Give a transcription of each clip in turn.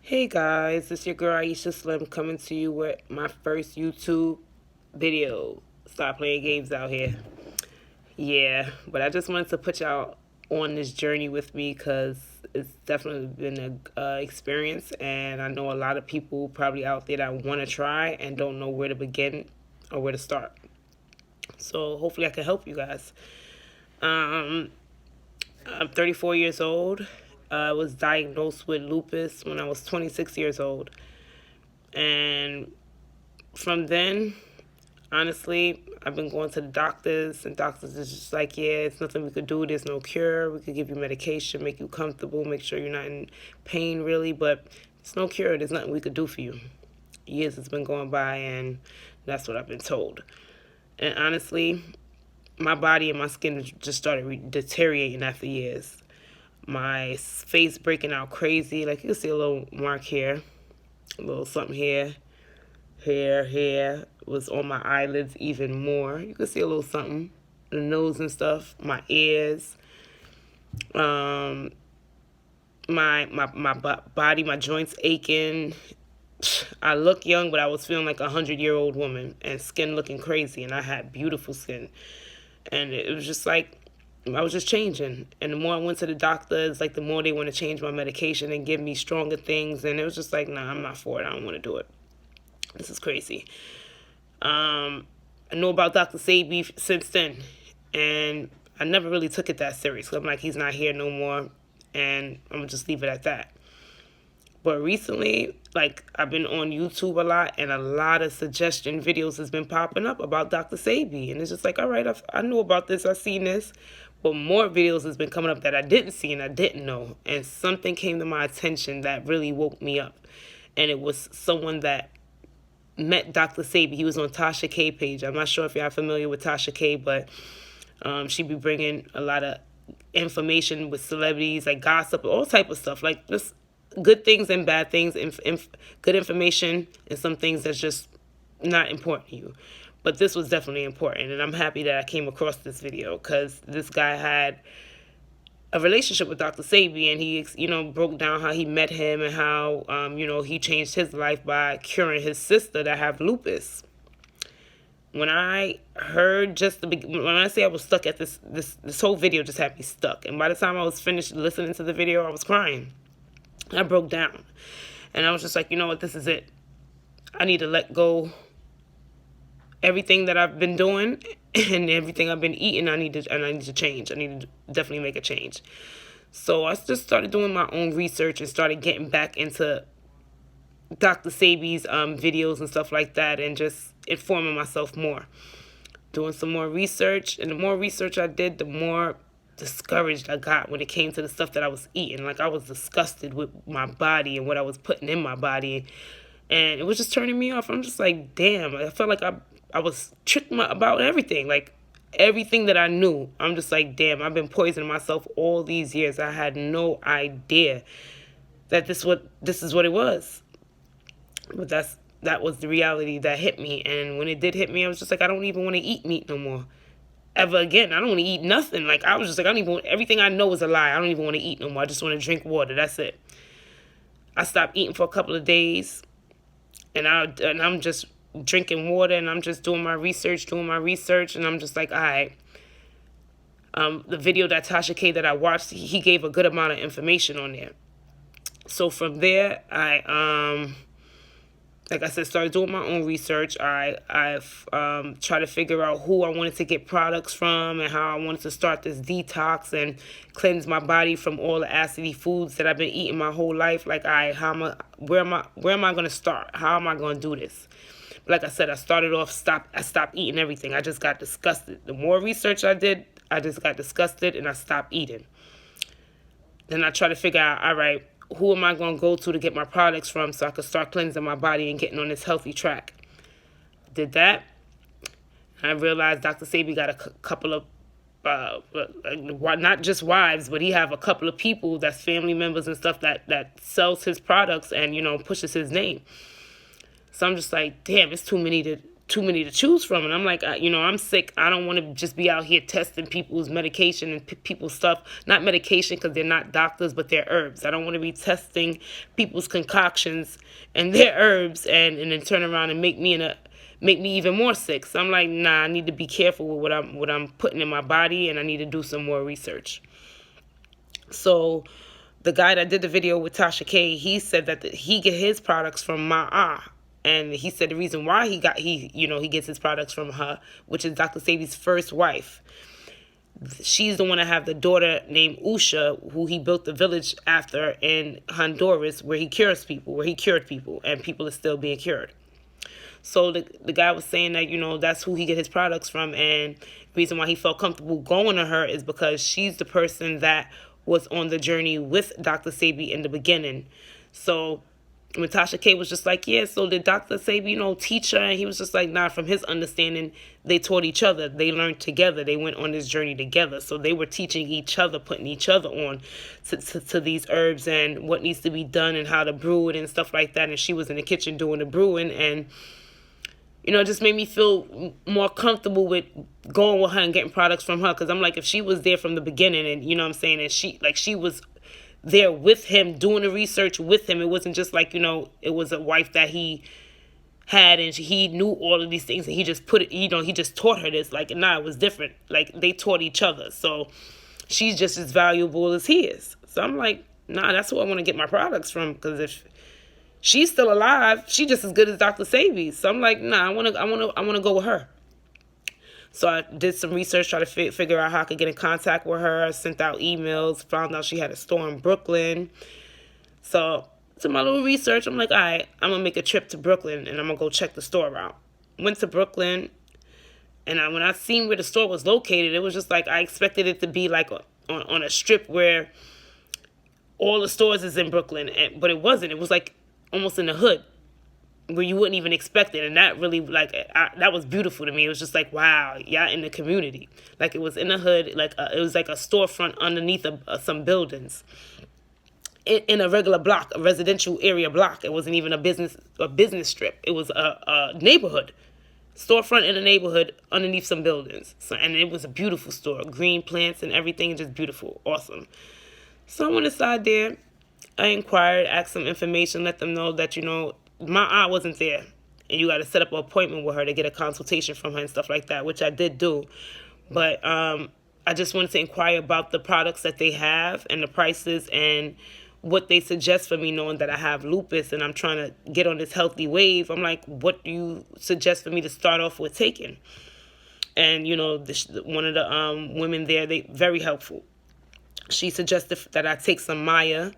Hey guys, it's your girl Aisha Slim coming to you with my first YouTube video. Stop playing games out here. Yeah, but I just wanted to put y'all on this journey with me because it's definitely been a experience, and I know a lot of people probably out there that want to try and don't know where to begin or where to start. So hopefully I can help you guys. Um, I'm 34 years old. I was diagnosed with lupus when I was 26 years old. And from then, honestly, I've been going to the doctors, and doctors is just like, yeah, it's nothing we could do. There's no cure. We could give you medication, make you comfortable, make sure you're not in pain, really, but it's no cure. There's nothing we could do for you. Years has been going by, and that's what I've been told. And honestly, my body and my skin just started deteriorating after years. My face breaking out crazy. Like, you can see a little mark here, a little something here. Hair was on my eyelids even more. You can see a little something. The nose and stuff. My ears. My body, my joints aching. I look young, but I was feeling like a 100-year-old woman, and skin looking crazy, and I had beautiful skin. And it was just like, I was just changing. And the more I went to the doctors, like the more they want to change my medication and give me stronger things. And it was just like, nah, I'm not for it. I don't want to do it. This is crazy. I know about Dr. Sebi since then, and I never really took it that serious. I'm like, he's not here no more, and I'm gonna just leave it at that. But recently, like, I've been on YouTube a lot, and a lot of suggestion videos has been popping up about Dr. Sebi, and it's just like, all right, I know about this, I've seen this, but more videos has been coming up that I didn't see and I didn't know, and something came to my attention that really woke me up, and it was someone that met Dr. Sebi. He was on Tasha K page. I'm not sure if y'all familiar with Tasha K, but she be bringing a lot of information with celebrities, like gossip, all type of stuff, like just good things and bad things, good information, and some things that's just not important to you. But this was definitely important, and I'm happy that I came across this video because this guy had a relationship with Dr. Sebi, and he, broke down how he met him and how, he changed his life by curing his sister that have lupus. When I heard when I say I was stuck at this whole video just had me stuck. And by the time I was finished listening to the video, I was crying. I broke down. And I was just like, you know what, this is it. I need to let go everything that I've been doing and everything I've been eating. I need to change. I need to definitely make a change. So I just started doing my own research and started getting back into Dr. Sebi's videos and stuff like that, and just informing myself more, doing some more research. And the more research I did, the more discouraged I got when it came to the stuff that I was eating. Like, I was disgusted with my body and what I was putting in my body, and it was just turning me off. I'm just like, damn, I felt like I was tricked about everything. Like, everything that I knew, I'm just like, damn, I've been poisoning myself all these years. I had no idea that this is what it was. But that was the reality that hit me. And when it did hit me, I was just like, I don't even want to eat meat no more. Ever again. I don't want to eat nothing. Like, I was just like, I don't even want, everything I know is a lie. I don't even want to eat no more. I just want to drink water. That's it. I stopped eating for a couple of days, and I'm just drinking water, and I'm just doing my research, and I'm just like, all right. The video that Tasha K that I watched, he gave a good amount of information on there. So from there, like I said, started doing my own research. I've tried to figure out who I wanted to get products from and how I wanted to start this detox and cleanse my body from all the acidy foods that I've been eating my whole life. Like, where am I going to start? How am I going to do this? Like I said, I stopped eating everything. I just got disgusted. The more research I did, I just got disgusted and I stopped eating. Then I tried to figure out, all right, who am I going to go to get my products from so I could start cleansing my body and getting on this healthy track. Did that. I realized Dr. Sebi got a couple of, not just wives, but he have a couple of people that's family members and stuff that sells his products and, pushes his name. So I'm just like, damn, it's too many too many to choose from. And I'm like, I'm sick. I don't want to just be out here testing people's medication and people's stuff. Not medication because they're not doctors, but they're herbs. I don't want to be testing people's concoctions and their herbs and then turn around and make me even more sick. So I'm like, nah, I need to be careful with what I'm putting in my body, and I need to do some more research. So the guy that did the video with Tasha K, he said that he get his products from Ma'a. And he said the reason why he gets his products from her, which is Dr. Sebi's first wife. She's the one that have the daughter named Usha, who he built the village after in Honduras, where he cured people, and people are still being cured. So the guy was saying that, that's who he get his products from, and the reason why he felt comfortable going to her is because she's the person that was on the journey with Dr. Sebi in the beginning. So when Tasha K was just like, yeah, so did Dr. Sebi, teach her? And he was just like, nah, from his understanding, they taught each other. They learned together. They went on this journey together. So they were teaching each other, putting each other on to these herbs and what needs to be done and how to brew it and stuff like that. And she was in the kitchen doing the brewing, and it just made me feel more comfortable with going with her and getting products from her. Because I'm like, if she was there from the beginning and, and she was there with him, doing the research with him. It wasn't just like, it was a wife that he had and he knew all of these things and he just put it, he just taught her this. Like, nah, it was different. Like, they taught each other. So she's just as valuable as he is. So I'm like, nah, that's who I want to get my products from. Because if she's still alive, she's just as good as Dr. Sebi. So I'm like, nah, I want to go with her. So I did some research, try to figure out how I could get in contact with her. I sent out emails, found out she had a store in Brooklyn. So to my little research, I'm like, all right, I'm going to make a trip to Brooklyn, and I'm going to go check the store out. Went to Brooklyn, and when I seen where the store was located, it was just like I expected it to be like on a strip where all the stores is in Brooklyn, but it wasn't. It was like almost in the hood, where you wouldn't even expect it. And that really, that was beautiful to me. It was just like, wow, y'all in the community. Like, it was in the hood. Like, it was like a storefront underneath some buildings. In a regular block, a residential area block. It wasn't even a business strip. It was a neighborhood. Storefront in a neighborhood underneath some buildings. So, and it was a beautiful store. Green plants and everything, just beautiful. Awesome. So I went inside there. I inquired, asked some information, let them know that, my aunt wasn't there, and you got to set up an appointment with her to get a consultation from her and stuff like that, which I did do. But I just wanted to inquire about the products that they have and the prices and what they suggest for me, knowing that I have lupus and I'm trying to get on this healthy wave. I'm like, what do you suggest for me to start off with taking? And, one of the women there, they very helpful. She suggested that I take some Maya,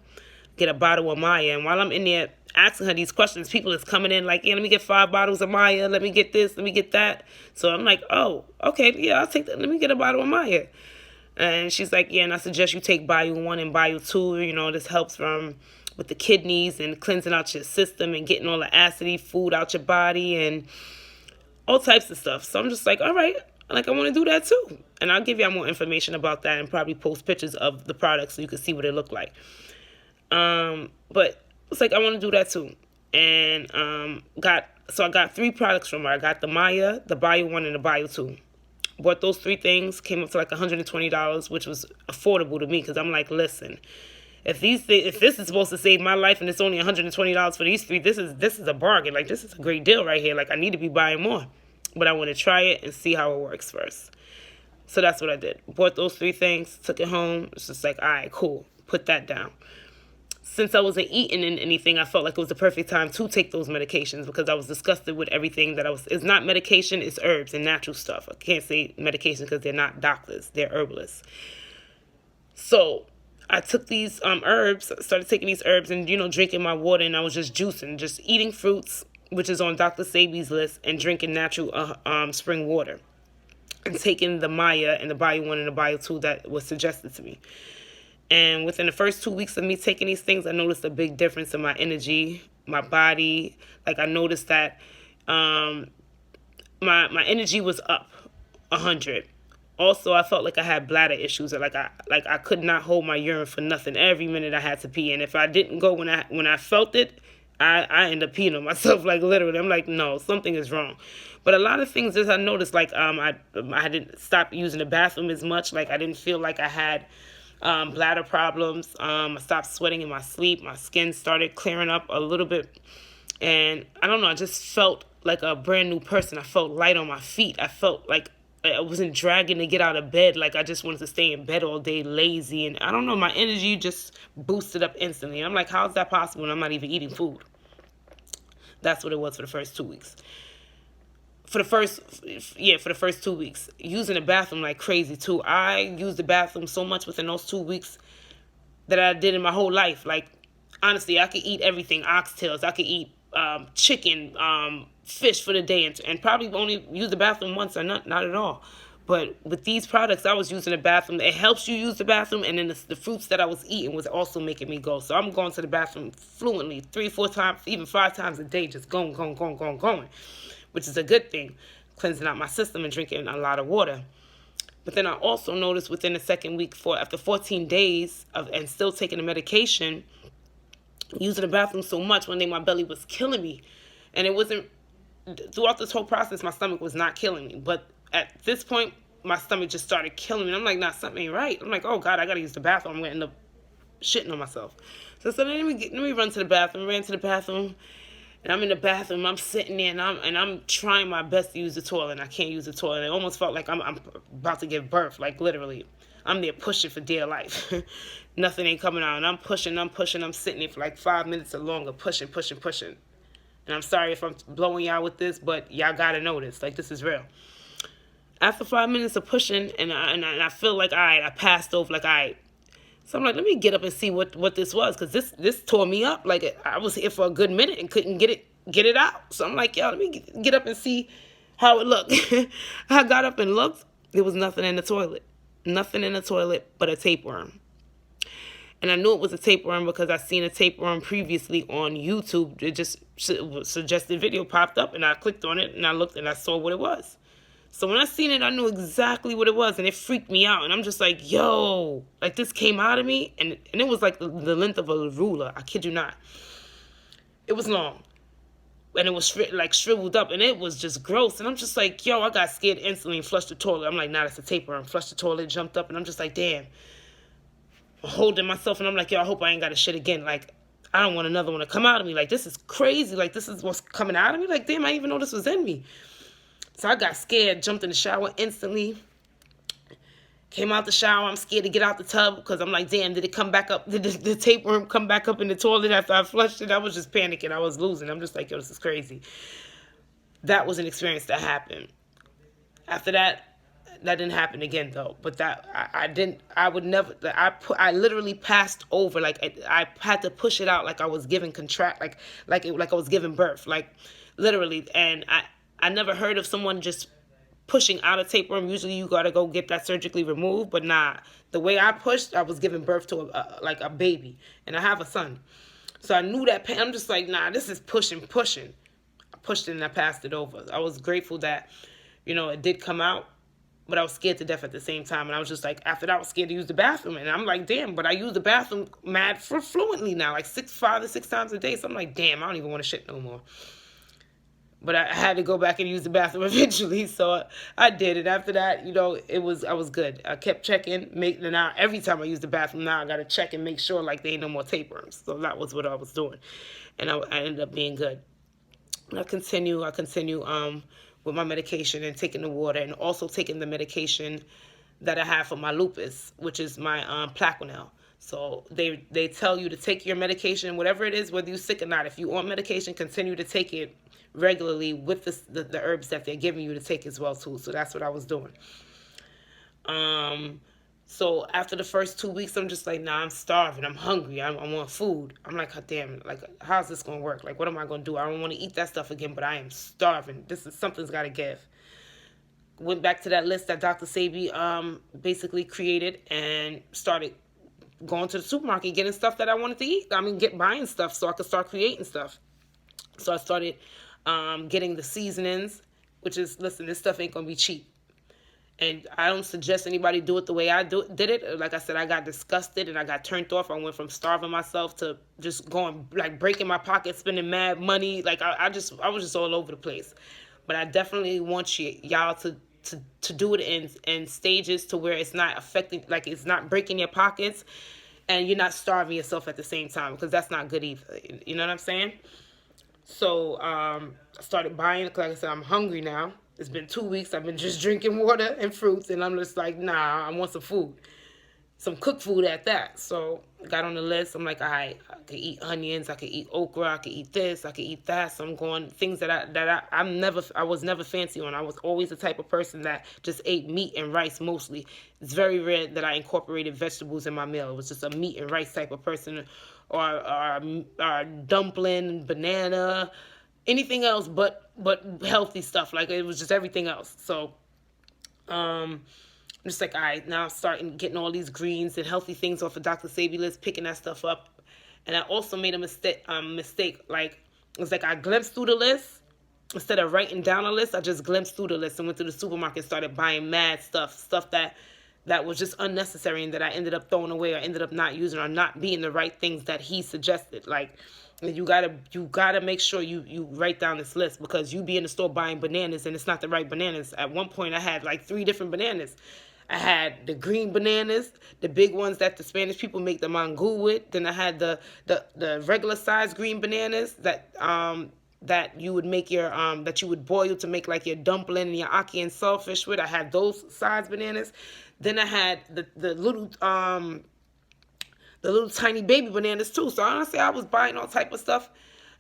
get a bottle of Maya, and while I'm in there asking her these questions, people is coming in like, yeah, let me get 5 bottles of Maya, let me get this, let me get that. So I'm like, oh, okay, yeah, I'll take that. Let me get a bottle of Maya. And she's like, yeah, and I suggest you take Bayou 1 and Bayou 2. This helps with the kidneys and cleansing out your system and getting all the acidy food out your body and all types of stuff. So I'm just like, all right, like, I want to do that too. And I'll give y'all more information about that and probably post pictures of the products so you can see what it look like. But it's like, I want to do that too. And I got 3 products from her. I got the Maya, the Bayou 1, and the Bayou 2. Bought those 3 things, came up to like $120, which was affordable to me because I'm like, listen, if this is supposed to save my life and it's only $120 for these 3, this is a bargain. Like, this is a great deal right here. Like, I need to be buying more. But I want to try it and see how it works first. So that's what I did. Bought those 3 things, took it home. It's just like, all right, cool. Put that down. Since I wasn't eating anything, I felt like it was the perfect time to take those medications because I was disgusted with everything it's not medication, it's herbs and natural stuff. I can't say medication because they're not doctors, they're herbalists. So I took these herbs, started taking these herbs and, drinking my water, and I was just juicing, just eating fruits, which is on Dr. Sebi's list, and drinking natural spring water. And taking the Maya and the Bayou 1 and the Bayou 2 that was suggested to me. And within the first 2 weeks of me taking these things, I noticed a big difference in my energy, my body. Like, I noticed that my energy was up 100. Also, I felt like I had bladder issues. Like I could not hold my urine for nothing. Every minute I had to pee, and if I didn't go when I felt it, I end up peeing on myself, like literally. I'm like, no, something is wrong. But a lot of things that I noticed, like I didn't stop using the bathroom as much. Like I didn't feel like I had bladder problems. I stopped sweating in my sleep. My skin started clearing up a little bit, and I don't know. I just felt like a brand new person. I felt light on my feet. I felt like I wasn't dragging to get out of bed. Like I just wanted to stay in bed all day, lazy, and I don't know. My energy just boosted up instantly. And I'm like, how is that possible? And I'm not even eating food. That's what it was for the first 2 weeks. For the first 2 weeks, using the bathroom like crazy too. I used the bathroom so much within those 2 weeks that I did in my whole life. Like honestly, I could eat everything, oxtails. I could eat chicken, fish for the day, and probably only use the bathroom once or not at all. But with these products, I was using the bathroom. It helps you use the bathroom, and then the fruits that I was eating was also making me go. So I'm going to the bathroom fluently 3, 4 times, even 5 times a day, just going, which is a good thing, cleansing out my system and drinking a lot of water. But then I also noticed within the second week, after 14 days and still taking the medication, using the bathroom so much, one day my belly was killing me. And it wasn't, throughout this whole process, my stomach was not killing me. But at this point, my stomach just started killing me. And I'm like, nah, something ain't right. I'm like, oh God, I gotta use the bathroom. I'm gonna end up shitting on myself. So let me run to the bathroom. Ran to the bathroom, and I'm in the bathroom. I'm sitting there, and I'm trying my best to use the toilet, and I can't use the toilet. It almost felt like I'm about to give birth, like literally. I'm there pushing for dear life. Nothing ain't coming out, and I'm pushing. I'm sitting there for like 5 minutes or longer, pushing. And I'm sorry if I'm blowing y'all with this, but y'all gotta know this. Like, this is real. After 5 minutes of pushing, and I feel like, all right, I passed over, like, all right. So I'm like, let me get up and see what this was, because this tore me up. Like, I was here for a good minute and couldn't get it out. So I'm like, yo, let me get up and see how it looked. I got up and looked. There was nothing in the toilet. Nothing in the toilet but a tapeworm. And I knew it was a tapeworm because I seen a tapeworm previously on YouTube. It just suggested video popped up, and I clicked on it, and I looked, and I saw what it was. So when I seen it, I knew exactly what it was, and it freaked me out. And I'm just like, yo, like this came out of me, and it was like the length of a ruler. I kid you not. It was long, and it was shriveled up, and it was just gross. And I'm just like, yo, I got scared instantly and flushed the toilet. I'm like, nah, that's a tapeworm. Flushed the toilet, jumped up, and I'm just like, damn. I'm holding myself, and I'm like, yo, I hope I ain't got to shit again. Like, I don't want another one to come out of me. Like, this is crazy. Like, this is what's coming out of me. Like, damn, I didn't even know this was in me. So I got scared, jumped in the shower instantly. Came out the shower. I'm scared to get out the tub because I'm like, damn, did it come back up? Did the tapeworm come back up in the toilet after I flushed it? I was just panicking. I was losing. I'm just like, yo, this is crazy. That was an experience that happened. After that didn't happen again though. But I literally passed over. Like I had to push it out like I was giving like I was giving birth. Like literally. And I never heard of someone just pushing out a tapeworm. Usually you gotta go get that surgically removed, but nah. The way I pushed, I was giving birth to a baby, and I have a son. So I knew that pain. I'm just like, nah, this is pushing. I pushed it and I passed it over. I was grateful that, it did come out, but I was scared to death at the same time. And I was just like, after that, I was scared to use the bathroom. And I'm like, damn, but I use the bathroom fluently now, like 5 to 6 times a day. So I'm like, damn, I don't even want to shit no more. But I had to go back and use the bathroom eventually, so I did it. After that, I was good. I kept checking. Now every time I use the bathroom, now I gotta check and make sure like there ain't no more tapeworms. So that was what I was doing, and I ended up being good. I continue with my medication and taking the water, and also taking the medication that I have for my lupus, which is my Plaquenil. So they tell you to take your medication, whatever it is, whether you're sick or not. If you want medication, continue to take it regularly with the herbs that they're giving you to take as well too. So that's what I was doing. So after the first 2 weeks, I'm just like, nah, I'm starving. I'm hungry. I want food. I'm like, oh, damn, like, how's this going to work? Like, what am I going to do? I don't want to eat that stuff again, but I am starving. Something's got to give. Went back to that list that Dr. Sebi basically created, and started going to the supermarket, getting stuff that I wanted to eat. Buying stuff so I could start creating stuff. So I started getting the seasonings, which is, listen, this stuff ain't going to be cheap. And I don't suggest anybody do it the way did it. Like I said, I got disgusted and I got turned off. I went from starving myself to just going, like, breaking my pocket, spending mad money. Like, I was just all over the place. But I definitely want y'all to do it in stages to where it's not affecting, like, it's not breaking your pockets and you're not starving yourself at the same time, because that's not good either. You know what I'm saying? So I started buying, like I said, I'm hungry now. It's been 2 weeks. I've been just drinking water and fruits, and I'm just like, nah, I want some food. Some cooked food at that. So I got on the list. I'm like, all right, I could eat onions, I could eat okra, I could eat this, I could eat that. So I'm going things that I was never fancy on. I was always the type of person that just ate meat and rice mostly. It's very rare that I incorporated vegetables in my meal. It was just a meat and rice type of person, or dumpling, banana, anything else but healthy stuff. Like, it was just everything else. So I'm just like, all right, now I'm starting getting all these greens and healthy things off of Dr. Sebi list, picking that stuff up. And I also made a mistake. Like, it was like I glimpsed through the list. Instead of writing down a list, I just glimpsed through the list and went to the supermarket and started buying mad stuff that was just unnecessary and that I ended up throwing away or ended up not using or not being the right things that he suggested. Like, you gotta make sure you write down this list, because you be in the store buying bananas and it's not the right bananas. At one point, I had like 3 different bananas. I had the green bananas, the big ones that the Spanish people make the mangú with. Then I had the regular size green bananas that you would make your that you would boil to make like your dumpling and your ackee and saltfish with. I had those size bananas. Then I had the little tiny baby bananas too. So honestly, I was buying all type of stuff.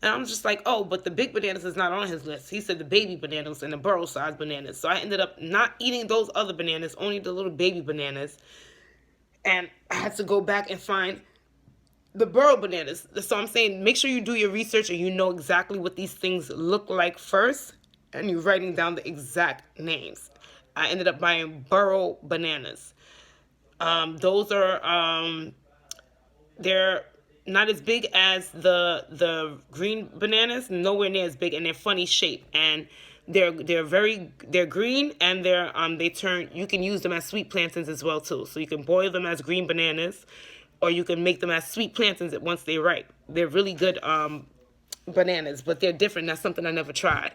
And I'm just like, oh, but the big bananas is not on his list. He said the baby bananas and the burro size bananas. So I ended up not eating those other bananas, only the little baby bananas. And I had to go back and find the burro bananas. So I'm saying, make sure you do your research and you know exactly what these things look like first. And you're writing down the exact names. I ended up buying burro bananas. Those are, they're not as big as the green bananas, nowhere near as big, and they're funny shape, and they're green, and you can use them as sweet plantains as well too. So you can boil them as green bananas, or you can make them as sweet plantains once they're ripe. They're really good bananas, but they're different. That's something I never tried.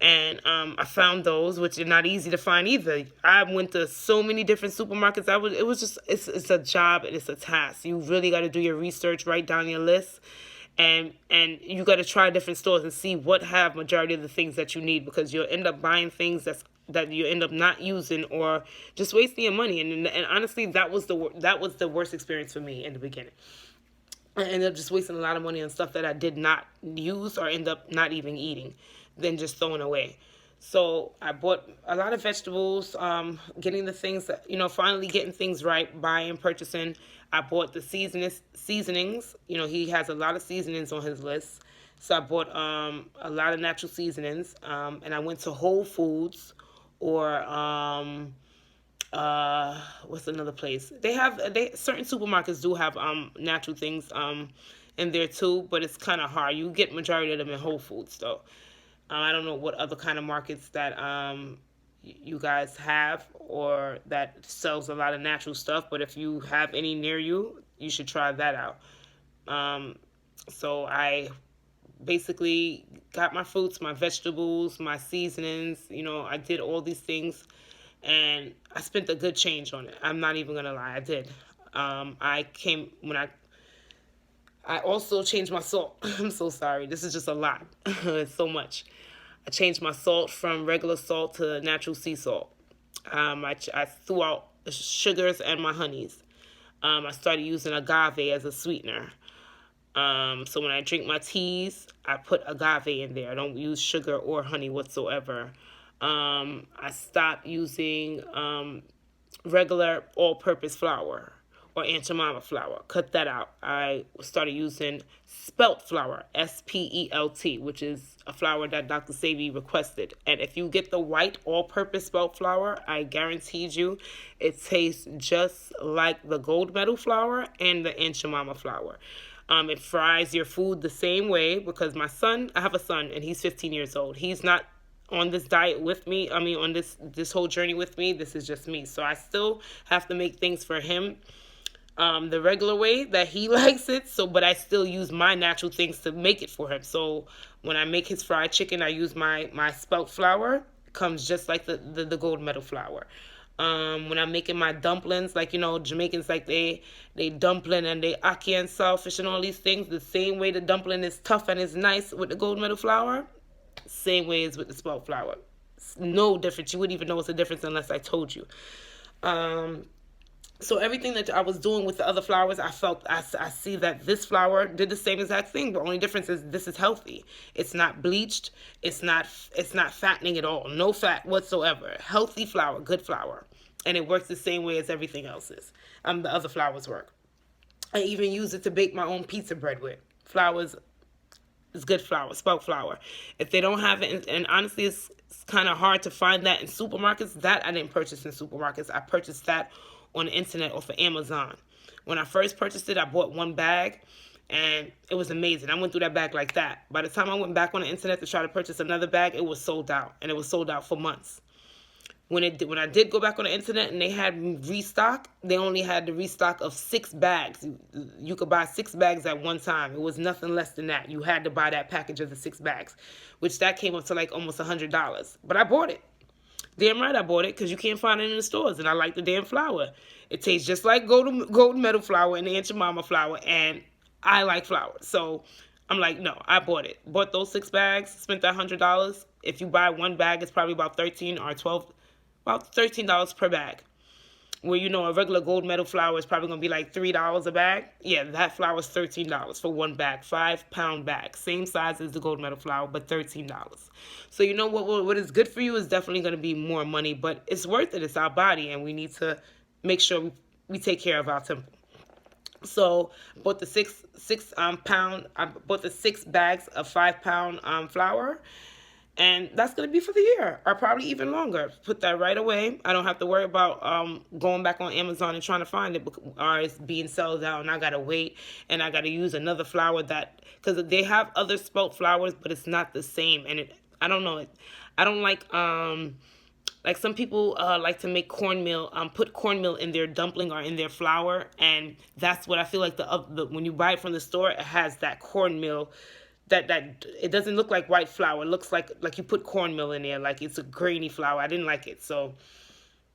And I found those, which are not easy to find either. I went to so many different supermarkets. It's a job and it's a task. You really got to do your research, write down your list, and you got to try different stores and see what have majority of the things that you need, because you'll end up buying things that you end up not using or just wasting your money. And honestly, that was the worst experience for me in the beginning. I ended up just wasting a lot of money on stuff that I did not use or end up not even eating, than just throwing away. So I bought a lot of vegetables, getting the things that, finally getting things right, buying, purchasing. I bought the seasonings. He has a lot of seasonings on his list. So I bought a lot of natural seasonings, and I went to Whole Foods or what's another place? Certain supermarkets do have natural things in there too, but it's kind of hard. You get majority of them in Whole Foods though. I don't know what other kind of markets that you guys have or that sells a lot of natural stuff, but if you have any near you, you should try that out. So I basically got my fruits, my vegetables, my seasonings. I did all these things, and I spent a good change on it. I'm not even gonna lie, I did. I also changed my salt. I'm so sorry. This is just a lot. It's so much. I changed my salt from regular salt to natural sea salt. I threw out the sugars and my honeys. I started using agave as a sweetener. So when I drink my teas, I put agave in there. I don't use sugar or honey whatsoever. I stopped using regular all-purpose flour or Aunt Jemima flour. Cut that out. I started using spelt flour, SPELT, which is a flour that Dr. Sebi requested. And if you get the white all-purpose spelt flour, I guaranteed you it tastes just like the gold medal flour and the Aunt Jemima flour. It fries your food the same way, because I have a son and he's 15 years old. He's not on this diet with me. I mean, on this whole journey with me. This is just me. So I still have to make things for him, the regular way that he likes it. So, but I still use my natural things to make it for him. So when I make his fried chicken, I use my spelt flour. Comes just like the gold medal flour. When I'm making my dumplings, like, Jamaicans, like, they dumpling and they ackee and saltfish and all these things, the same way the dumpling is tough and is nice with the gold medal flour, same way as with the spelt flour. It's no difference. You wouldn't even know it's a difference unless I told you. Um, so everything that I was doing with the other flours, I see that this flour did the same exact thing. The only difference is this is healthy. It's not bleached. It's not fattening at all. No fat whatsoever. Healthy flour, good flour, and it works the same way as everything else is. The other flours work. I even use it to bake my own pizza bread with. Flours is good flour, spelt flour. If they don't have it, and honestly, it's kind of hard to find that in supermarkets. That I didn't purchase in supermarkets. I purchased that on the internet off of Amazon. When I first purchased it, I bought one bag, and it was amazing. I went through that bag like that. By the time I went back on the internet to try to purchase another bag, it was sold out, and it was sold out for months. When I did go back on the internet and they had restock, they only had the restock of 6 bags. You could buy 6 bags at one time. It was nothing less than that. You had to buy that package of the 6 bags, which that came up to like almost $100. But I bought it. Damn right I bought it, because you can't find it in the stores, and I like the damn flour. It tastes just like golden medal flour and the Aunt Jemima flour, and I like flour. So I'm like, no, I bought it. Bought those 6 bags, spent that $100. If you buy one bag, it's probably about 13 or 12, about $13 per bag. Where a regular gold medal flour is probably gonna be like $3 a bag. Yeah, that flour is $13 for one bag, 5-pound bag, same size as the gold medal flour, but $13. So what is good for you is definitely gonna be more money, but it's worth it. It's our body, and we need to make sure we take care of our temple. So I bought the pound. I bought the 6 bags of 5-pound flour, and that's going to be for the year, or probably even longer. Put that right away. I don't have to worry about going back on Amazon and trying to find it, or it's being sold out, and I got to wait, and I got to use another flour because they have other spelt flours, but it's not the same, and I don't know. I don't like some people like to make cornmeal, put cornmeal in their dumpling or in their flour, and that's what I feel like when you buy it from the store, it has that cornmeal. That it doesn't look like white flour. It looks like you put cornmeal in there, like it's a grainy flour. I didn't like it, so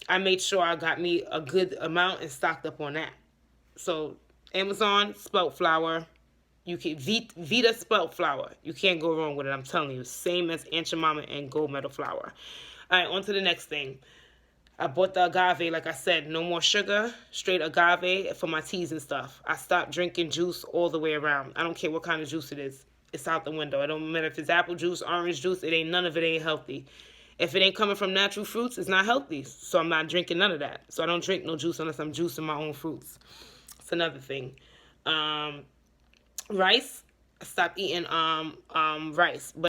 I made sure I got me a good amount and stocked up on that. So Amazon spelt flour, you can Vita spelt flour. You can't go wrong with it. I'm telling you, same as Aunt Jemima and gold medal flour. All right, on to the next thing. I bought the agave, like I said, no more sugar, straight agave for my teas and stuff. I stopped drinking juice all the way around. I don't care what kind of juice it is. It's out the window. It don't matter if it's apple juice, orange juice. None of it ain't healthy. If it ain't coming from natural fruits, it's not healthy. So I'm not drinking none of that. So I don't drink no juice unless I'm juicing my own fruits. It's another thing. Rice. I stopped eating rice, but